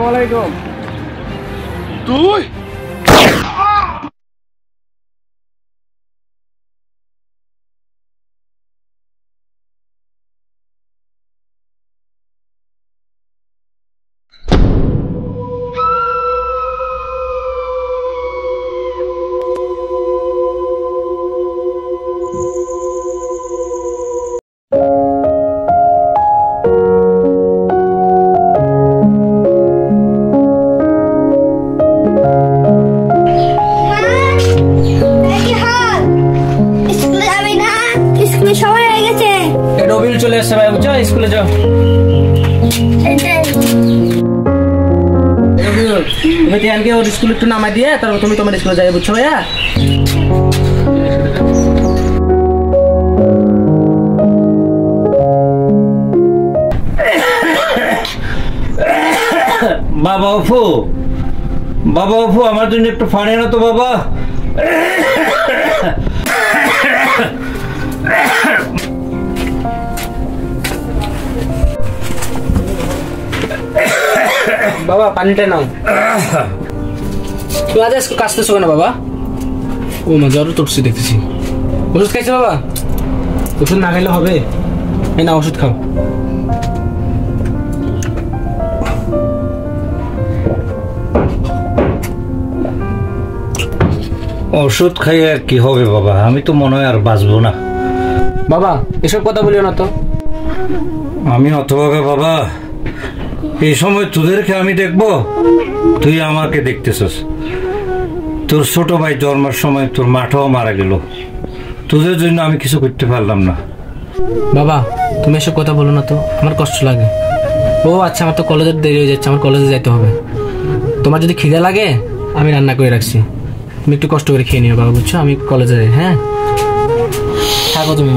আলাইকুম। তুই চলে আসছে ভাই, বুঝছো? স্কুলে যাও। তুমি তিয়ানকে ওর স্কুলে একটু নামাই দিয়ে তারপর তুমি তোমার স্কুলে যাই, বুঝছো ভাইয়া? বাবা অপু আমার জন্য একটু পানি আনো তো বাবা। বাবা পানিটা নাও। তুই আজ কাশতেছো কেন বাবা? ও মা, জ্বর তুলছি দেখতেছি। ওষুধ খাইছো বাবা? ওষুধ না খাইলে হবে? এই না, ওষুধ খাও। ওষুধ খাই আর কি হবে বাবা, আমি তো মনে হয় আর বাঁচবো না। বাবা এসব কথা বলিও না তো। আমি হতভাগা বাবা, এই সময় তোদেরকে আমি দেখবো, তুই আমাকে দেখতেছস। তোর ছোট ভাই জন্মের সময় তোর মাটাও মারা গেল, তোদের জন্য আমি কিছু করতে পারলাম না। বাবা তুমি এসব কথা বলো না তো, আমার কষ্ট লাগে। ও আচ্ছা, আমার তো কলেজের দেরি হয়ে যাচ্ছে, আমার কলেজে যাইতে হবে। তোমার যদি খিদে লাগে আমি রান্না করে রাখছি, তুমি একটু কষ্ট করে খেয়ে নিও বাবা, বুঝছো? আমি কলেজে যাই। হ্যাঁ থাকো তুমি।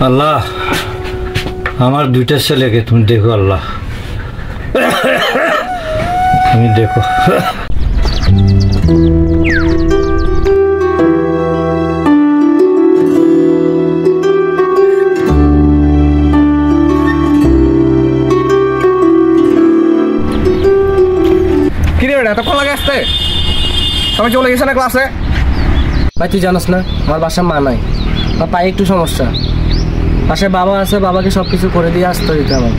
আল্লাহ আমার দুইটা ছেলেকে তুমি দেখো আল্লাহ, তুমি দেখো। কিরে বেটা এতক্ষণ লাগে আসতে? সবাই চলে গেছে না ক্লাসে? ভাই তুই জানাস না আমার বাসার মা নাই, আমার পায়ে একটু সমস্যা। পাশে বাবা আছে, বাবাকে সবকিছু করে দিয়ে আসতে দিতে আমার।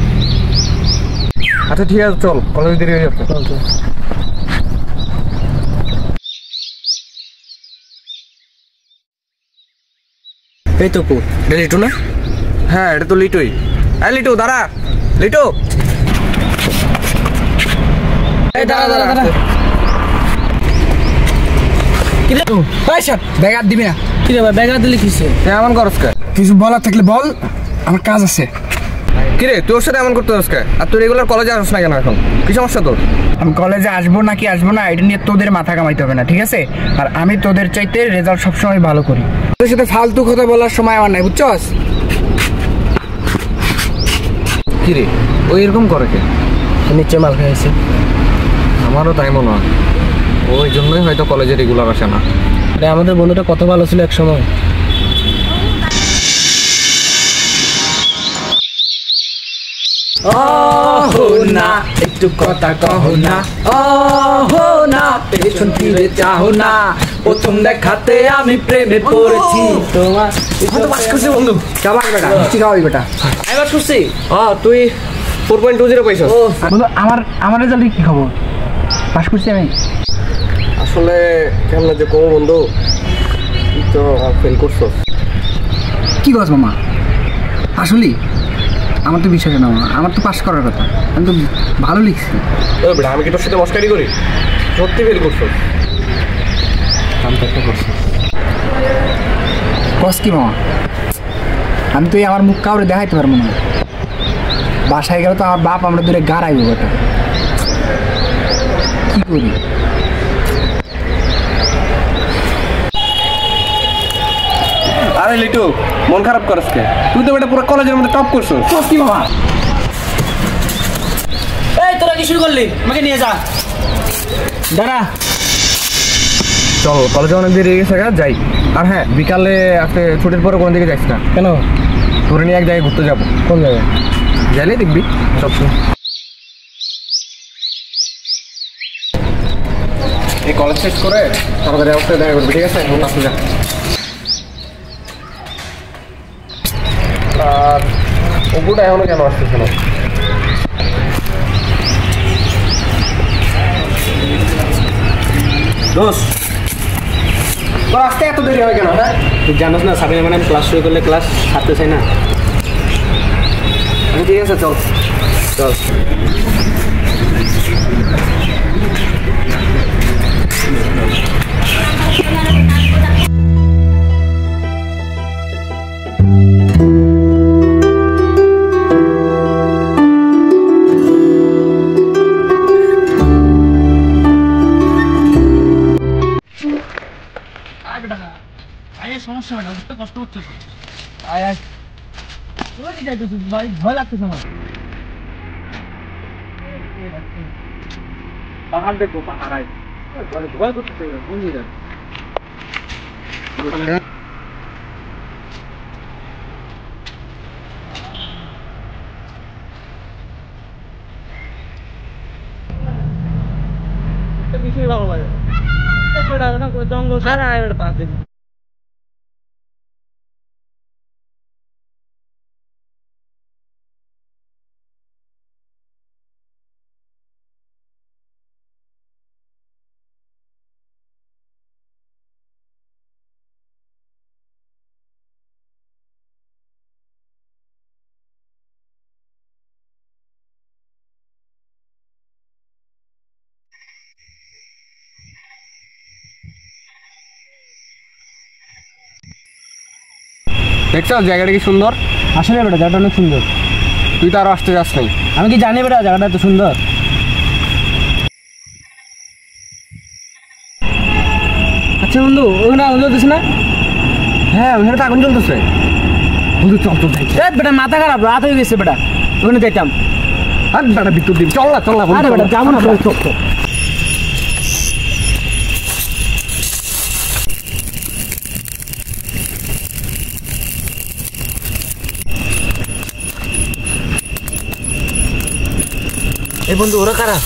আচ্ছা ঠিক আছে, চল, কলেজে দেরি হয়ে যাচ্ছে। এই তো পু, এটা লিটু না? হ্যাঁ এটা তো লিটুই। হ্যাঁ লিটু দাঁড়া, লিটু এই দাঁড়া দাঁড়া দাঁড়া। কি রে ভাই, স্যার ব্যাগ আর দিবি না? কি রে ভাই, ব্যাগ আর দিলে কিসে? এমন করস কে? কিছু বলার থাকলে বল, আমার কাজ আছে। কিরে তুই ওর সাথে এমন করতে হস কে? আর তুই রেগুলার কলেজে আসছ না কেন এখন? কি সমস্যা তোর? আমি কলেজে আসবো নাকি আসবো না এটা নিয়ে তোদের মাথা কামাইতে হবে না, ঠিক আছে? আর আমি তোদের চাইতে রেজাল্ট সবসময় ভালো করি। তোদের সাথে ফালতু কথা বলার সময় আমার নাই, বুঝছস? কিরে ওই এরকম করে কে? নিচে মাল খাইছে। আমারও তাই মনে হয়, ওই জন্যই হয়তো কলেজে রেগুলার আসে না। আরে আমাদের বন্ধুটা কত ভালো ছিল এক সময়। না একটু কথা কহ না, না পেছন ফিরে চাও না, প্রথম দেখাতে আমি প্রেমে পড়েছি তোমার। পাস করছি বন্ধু। চাবাক বেটা, মিষ্টি খাওয়াই বেটা। এবার শুনছি তুই 4.20 পাইছস? বন্ধু আমার রেজাল্ট কি খবর? পাস করছি আমি। আসলে কেমন যে কম বন্ধু, তুই তো ফেল করছস। কি বস মামা, আসলে আমার তো বিশ্বাস না, আমার তো পাস করার কথা, আমি তো ভালো লিখছি। আমি কি তোর সাথে মস্কারি করি? সত্যি ফেল করছস। কস কি মামা, আমি তো আমার মুখ কাউরে দেখাইতে পারবো না। বাসায় গেলে তো আমার বাপ আমরা দূরে গাড়াইব বেটা, কি করি? আরে লিটু মন খারাপ করস কে? তুই তো বেটা পুরো কলেজের মধ্যে টপ করছস। কস কি মামা? এই তোরা কি শুরু করলি? আমাকে নিয়ে যা। দাঁড়া, চল কলেজে অনেক দেরি হয়ে গেছে, যাই। আর হ্যাঁ বিকালে আজকে ছুটির পরে কোন দিকে যাইস না কেন? তোরে নিয়ে এক জায়গায় ঘুরতে যাবো। কোন জায়গায়? গেলে দেখবি সবসময়। এই কলেজ শেষ করে তাড়াতাড়ি অবস্থায় দেখা করবি, ঠিক আছে? এখন আসলে যা। আর ওগুলো এখনো কেন আসতেছে না? দোষ তোর আসতে এত দেরি হয় কেন? হ্যাঁ, তুই জানোস না সাবিনা ম্যাডাম ক্লাস শুরু করলে ক্লাস ছাড়তে চাই না। ঠিক আছে, চল চল। সমস্যা হয় না, বুঝতে কষ্ট হচ্ছে। আয় আয়, ভাই ভয় লাগতেছে আমার। পাহাড় দেখবো, পাহাড় আয় ভয় করতেছে, বুঝলি না? বিষয় ভালো লাগে জঙ্গল সারা পাঁচ দিন। দেখছো জায়গাটা কি সুন্দর? আসলে বেটা জায়গাটা অনেক সুন্দর। তুই তো আরো আসতে যাস নাই। আমি কি জানি বেটা জায়গাটা এত সুন্দর? আচ্ছা বন্ধু, ওখানে আগুন জ্বলতেছে না? হ্যাঁ, ওখানে তো আগুন জ্বলতেছে। বন্ধু চল চল যাই। বেটা মাথা খারাপ, রাত হয়ে গেছে বেটা, ওখানে যাইতাম। আর বেটা বিদ্যুৎ দিবি, চল না চল না। আরে বেটা যাবো না, চল চল। এই বন্ধু ওরা কারা?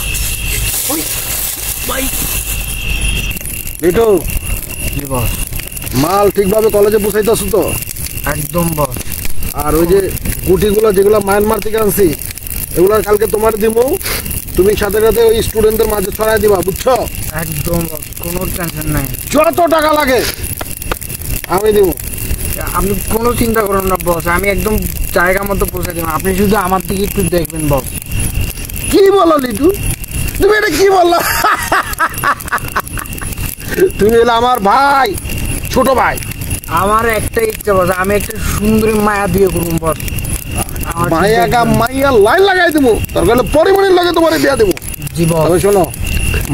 লিটু, মাল ঠিকভাবে কলেজে পৌঁছাইতেছ তো? একদম বস। আর ওই যে গুটিগুলো যেগুলো মায়ানমার থেকে আনছি, এগুলো কালকে তোমার দিব। তুমি সাথে সাথে ওই স্টুডেন্টদের মাঝে ছড়াই দিবা, বুঝছো? একদম বস, কোনো টেনশন নাই। যত টাকা লাগে আমি দিব। আপনি কোনো চিন্তা করুন না বস, আমি একদম জায়গা মতো পৌঁছে দেবো। আপনি শুধু আমার দিকে একটু দেখবেন বস। কি বলো লিটু, তুমি এটা কি বললা? তুমি এলে আমার ভাই, ছোট ভাই। আমার একটা ইচ্ছা বস, আমি একটা সুন্দরী মায়া বিয়ে করবো বস। মাইয়া লাইন লাগাই দেবো, তার কারণে পরিমাণের লাগে তোমার বিয়া দেবো। জি বস। তবে শোনো,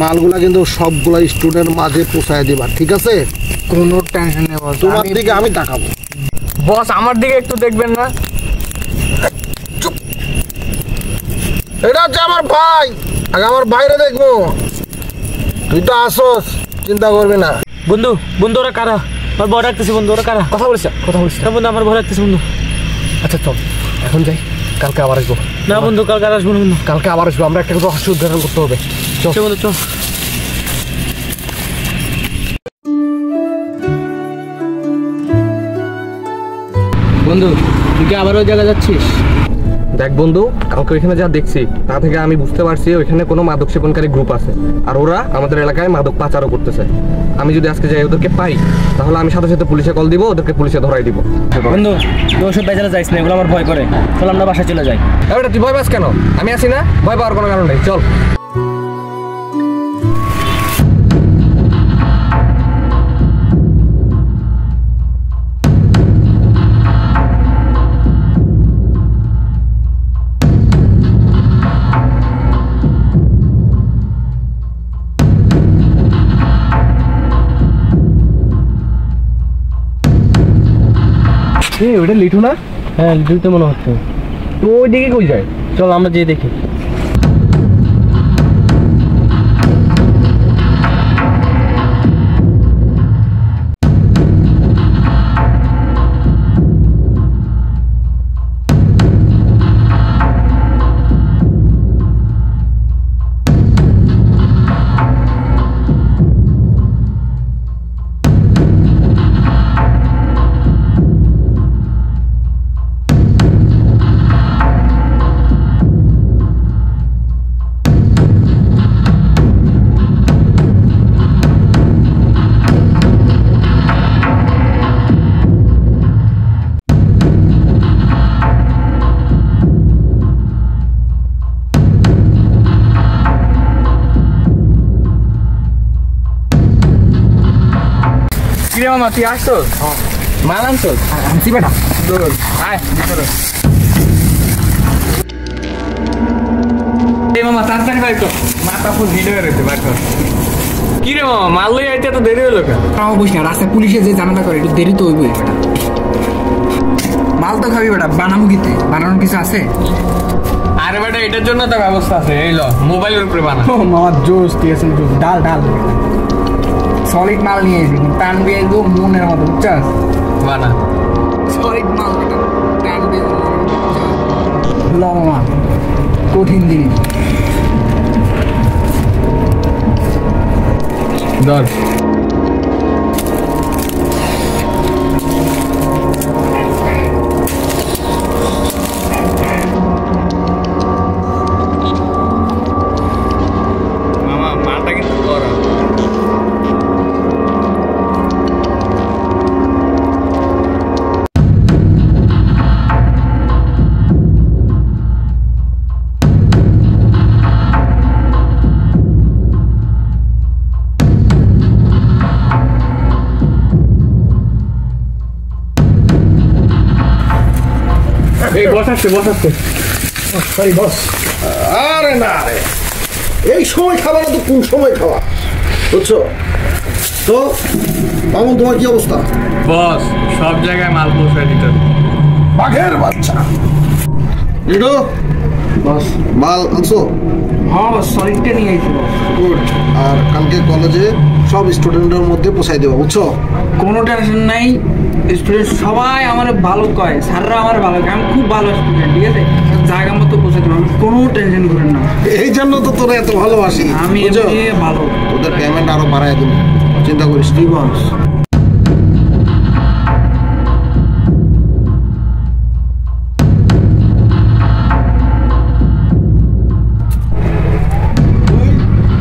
মালগুলা কিন্তু সবগুলা স্টুডেন্ট মাঝে পৌঁছায় দিবা, ঠিক আছে? কোনো টেনশন নেই বস, তোমার দিকে আমি তাকাবো। বস আমার দিকে একটু দেখবেন না? এটা হচ্ছে আমার ভাই, আগে আমার বাইরে দেখবো। তুই তো আসোস, চিন্তা করবি না। বন্ধু বন্ধু ওরা কারা? আমার ভয় লাগতেছে বন্ধু, ওরা কারা? কথা বলিস না বন্ধু, আমার ভয় লাগতেছে বন্ধু। আচ্ছা চল এখন যাই, কালকে আবার আসবো। না বন্ধু, কালকে আর আসবো না বন্ধু। কালকে আবার আসবো, আমরা একটা রহস্য উদ্ঘাটন করতে হবে। চল বন্ধু চল। বন্ধু তুই কি আবার ওই জায়গায় যাচ্ছিস? দেখ বন্ধু, কালকে ওইখানে যা দেখছি তা থেকে আমি বুঝতে পারছি ওইখানে কোনো মাদক সেবনকারী গ্রুপ আছে, আর ওরা আমাদের এলাকায় মাদক পাচারও করতেছে। আমি যদি আজকে যাই ওদেরকে পাই, তাহলে আমি সাথে সাথে পুলিশে কল দিব, ওদেরকে পুলিশে ধরাই দিব। বন্ধু তুই ওসব বেজারে যাইস না, এগুলো আমার ভয় করে। চল আমরা বাসায় চলে যাই। এবারে তুই ভয় পাস কেন? আমি আছি না, ভয় পাওয়ার কোনো কারণ নেই, চল। ওটা লিটু না? হ্যাঁ লিটু তো মনে হচ্ছে। তো ওই দিকে কই যায়? চল আমরা যেয়ে দেখি। কিরে মামা তুই আসছোস? মাল আনছোস? আনছি বেটা। আয় ভিতরে। এই মামা তাড়াতাড়ি বাইর কর, মাথা ফুল হিট হয়ে রয়েছে, বাইর কর। কি রে মামা মাল লই আইতে তো দেরি হলো কেন? তাও বুঝ না, রাস্তায় পুলিশে যে ঝামেলা করে একটু দেরি তো হইবই বেটা। মাল তো খাবি বেটা, বানাবো কিতে? বানানোর কিছু আছে? আরে বেটা এটার জন্য তো ব্যবস্থা আছে, এই ল মোবাইলের উপরে বানা। ও মামা জোস, ঠিক আছে জোস। ডাল ডাল সলিড মাল নিয়ে এসে টান দিয়ে একদম মনের মতো, বুঝছাস? বানা সলিড মাল বেটা, টান দিয়ে ল মামা, কঠিন জিনিস। ধর মামা, মালটা কিন্তু গরম। এই বসাচ্ছে সরি বস। আরে না রে, এই সময় খাওয়া না তো কোন সময় খাওয়া, বুঝছো তো? মামুন তোমার কি অবস্থা? বস সব জায়গায় মাল পৌঁছায় দিতে হবে। বাঘের বাচ্চা। লিডো বস মাল আনছো? হ্যাঁ বস, সলিডটা নিয়ে আইছি বস। গুড। আর কালকে কলেজে সব স্টুডেন্টের মধ্যে পৌঁছাই দেবো, বুঝছো? কোনো টেনশন নাই, স্টুডেন্ট সবাই আমার ভালো কয়, স্যাররা আমার ভালো কয়, আমি খুব ভালো স্টুডেন্ট, ঠিক আছে? জায়গা মতো পৌঁছে দেবো, আমি কোনো টেনশন করেন না। এই জন্য তো তোরা এত ভালোবাসি, আমি বুঝছো? এমনি ভালো। তোদের পেমেন্ট আরো বাড়ায় দেবো, চিন্তা করিস তুই। বস তুই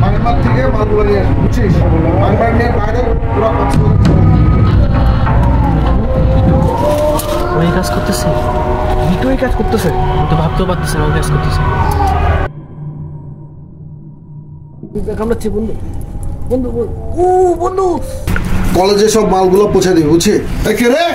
মানমার থেকে মালগুলো নিয়ে আসবি, বুঝছিস? মানমার নিয়ে বাইরে পুরো ওই কাজ করতেছে, ভিতরে কাজ করতেছে। আমি তো ভাবতেও পারতেছি না ওই কাজ করতেছে। কামড়াচ্ছে বন্ধু, বন্ধু ও বন্ধু। কলেজে সব মালগুলো পৌঁছে দিবি, বুঝছিস? এই কে রে?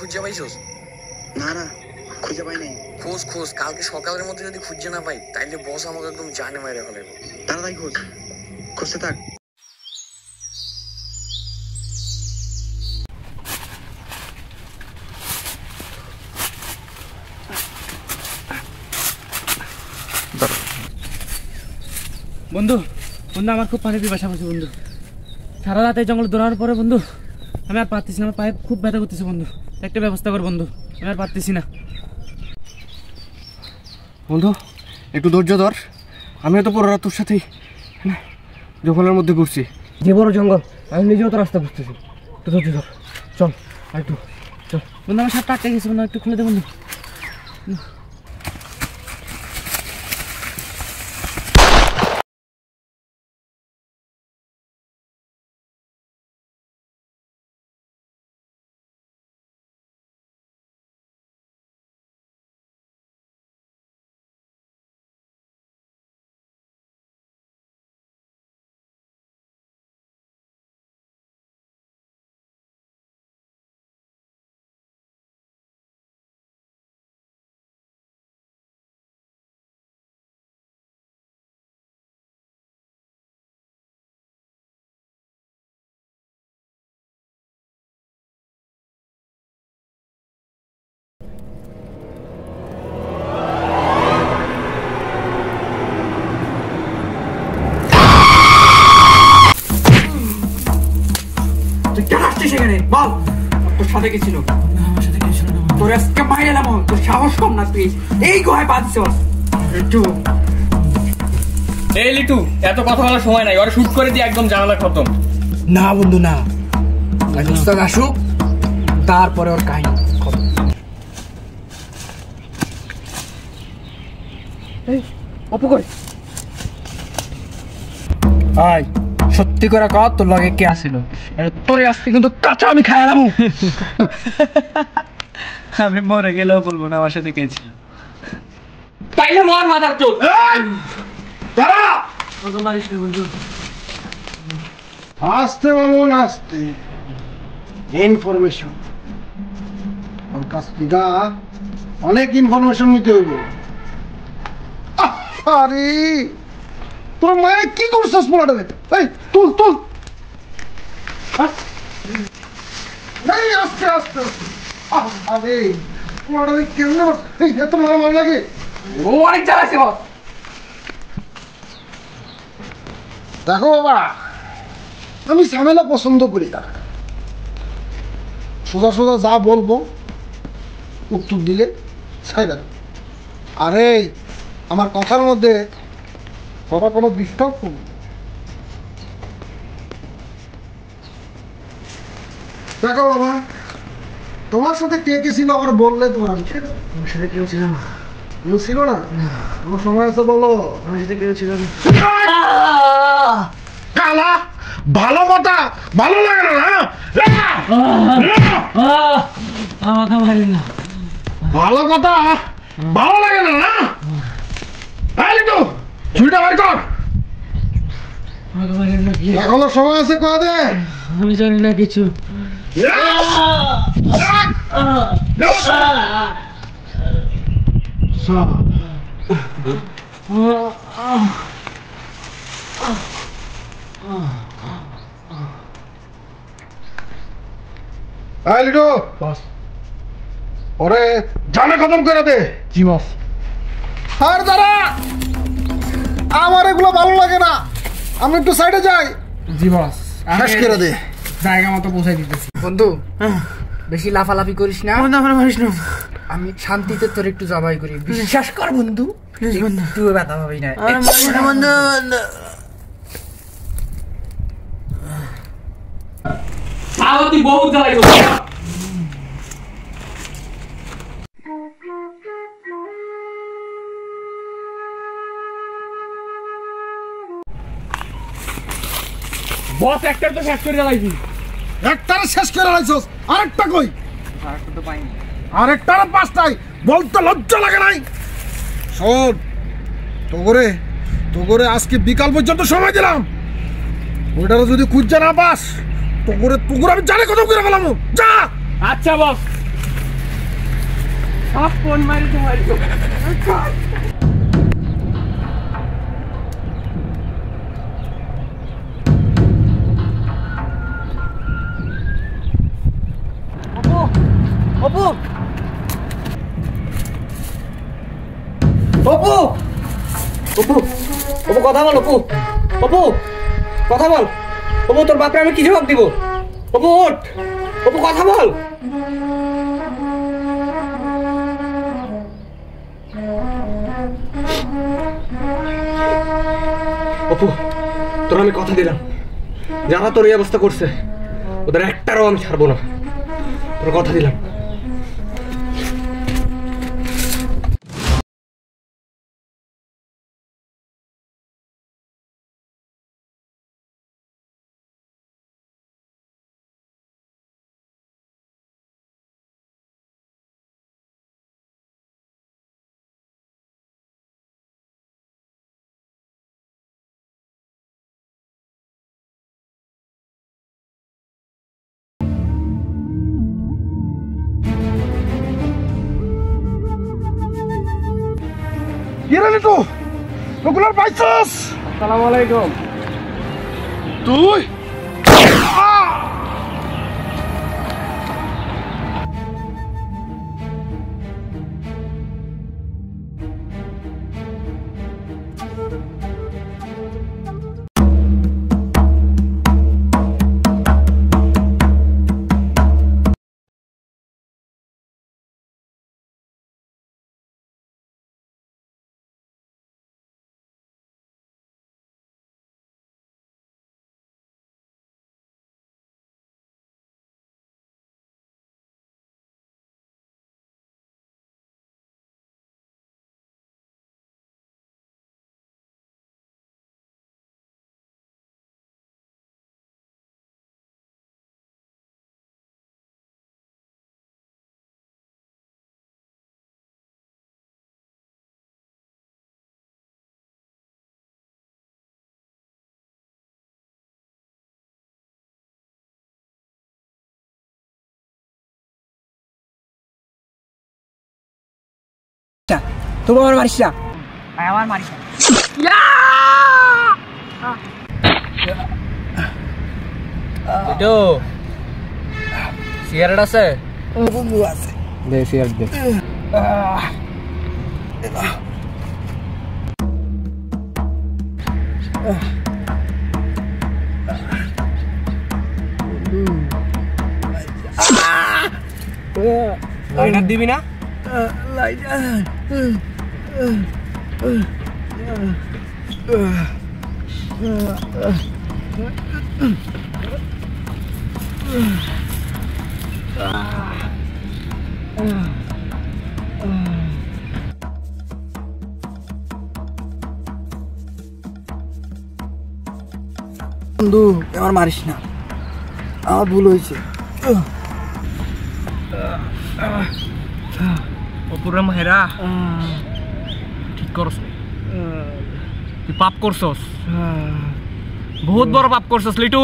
খুঁজে পাইছস? না না, খুঁজে পাই নাই। খোঁজ খোঁজ, কালকে সকালের মধ্যে যদি খুঁজে না পাই তাইলে বস আমাকে একদম জানে মাইরে ফেলাইব। তাড়াতাড়ি খোঁজ, খুঁজতে থাক। বন্ধু বন্ধু আমার খুব পানি পিপাসা পাচ্ছে বন্ধু। সারা রাত এই জঙ্গলে দৌড়ানোর পরে বন্ধু আমি আর পারতেছি না, আমার পায়ে খুব ব্যথা করতেছে বন্ধু। একটা ব্যবস্থা কর বন্ধু, আমি আর পারতেছি না। বন্ধু একটু ধৈর্য ধর, আমিও তো পুরো রাত তোর সাথেই জঙ্গলের মধ্যে ঘুরছি। যে বড় জঙ্গল, আমি নিজেও তো রাস্তা বুঝতেছি। একটু ধৈর্য ধর, চল একটু চল। বন্ধু আমার সাথে আটকে গেছে বন্ধু, একটু খুলে দে বন্ধু। বল তোর সাথে কি ছিল? আমার সাথে কিছু ছিল না। তোর আজকে মাইরে এলাম, তোর সাহস কম না, তুই এই গুহায় বাঁধছিস। একটু এই লিটু, এত কথা বলার সময় নাই, ওরা শুট করে দিয়ে একদম জানালা খতম। না বন্ধু না, আগে উস্তাদ আসুক, তারপরে ওর কাহিনী খতম। এই অপু কই? আয় সত্যি করে কর, তোর লগে কে আসিল? তোরে আসতে কিন্তু কাঁচা আমি খাই এলাম। আমি মরে গেলেও বলবো না আমার সাথে কে ছিল। তাইলে মর মাদার চোদ। ওকে মারিস না বন্ধু। আসতে মামুন আসতে, ইনফরমেশন ওর কাছ থেকে অনেক ইনফরমেশন নিতে হইব। আরে তোর মায়ের কি করছিস পোলাটারে? এই তুল তুল, এই আস্তে আস্তে। আরে পোলাটারে কেমনে এত মারা লাগে? ও অনেক জ্বালাইছে বস। দেখো বাবা, আমি ঝামেলা পছন্দ করি না। সোজা সোজা যা বলবো উত্তর দিলে ছাইরা। আরে আমার কথার মধ্যে কথা কোনো ডিস্টার্ব করবো। দেখো বাবা, তোমার সাথে কে কে ছিল আমার বললে তোমার আমি আমার সাথে কেউ ছিল না। কেউ ছিল না? তোমার সময় আছে বলো। আমার সাথে কেউ ছিল না। কালা ভালো কথা ভালো লাগে না? আমাকে মারি না। ভালো কথা ভালো লাগে না? তো ছুরিটা বের কর। আমাকে মারি না। কি? এখনো সময় আছে কয়া দে। আমি জানি না কিছু। ওরে জানে খতম করে দে। জি বস। আর দাঁড়া, আমার এগুলো ভালো লাগে না, আমি একটু সাইডে যাই। জি বস, শেষ করে দে। জায়গা মতো পৌঁছাই দিতেছি। বন্ধু বেশি লাফালাফি করিস না। মারিস না। আমি শান্তিতে তোর একটু জবাই করি, বিশ্বাস কর বন্ধু। প্লিজ বন্ধু। তুই ব্যথা পাবি না। বন্ধু তুই বহুত জ্বালাই। বস একটা তো শেষ করে জ্বালাইছি। একটারে শেষ করে লাইছস, আরেকটা কই? আরেকটা তো পাইনি। আরেকটারে পাঁচটাই বলতে লজ্জা লাগে নাই? শোন, তোগরে আজকে বিকাল পর্যন্ত সময় দিলাম। ওইটারে যদি খুঁজে না পাস, তোগরে আমি জানে কত করে ফেলাম। যা। আচ্ছা বস। সব ফোন মারি তো মারি। অপু অপু অপু অপু কথা বল। অপু অপু কথা বল। অপু তোর বাপরে আমি কি জবাব দিব? অপু ওঠ। অপু কথা বল। অপু তোর আমি কথা দিলাম, যারা তোর এই অবস্থা করছে ওদের একটারও আমি ছাড়বো না, তোর কথা দিলাম। কিরে তো ওগুলোর পাইছস? আসসালামু আলাইকুম। তুই তুমি আমার মারিস না, আমার মারিস না। এটো সিগারেট আছে? বন্ধু আছে। দে সিগারেট দে। লাইটার দিবি না? বন্ধু আমার মারিস না, আমার ভুল হয়েছে। অপুরে মাহেরা ঠিক করছ, তুই পাপ করছস, বহুত বড় পাপ করছস লিটু।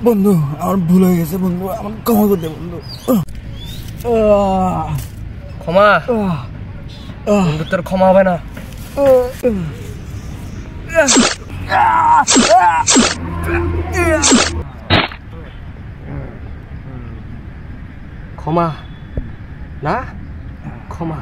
বন্ধু আমার ভুল হয়ে গেছে বন্ধু, আমার ক্ষমা করে দে বন্ধু। ক্ষমা? বন্ধু তোর ক্ষমা হবে না। ক্ষমা না, ক্ষমা।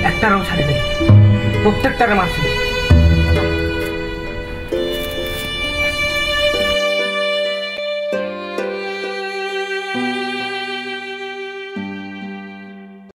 একটারও ছাড়ি দেয়, প্রত্যেকটাকে মারছি।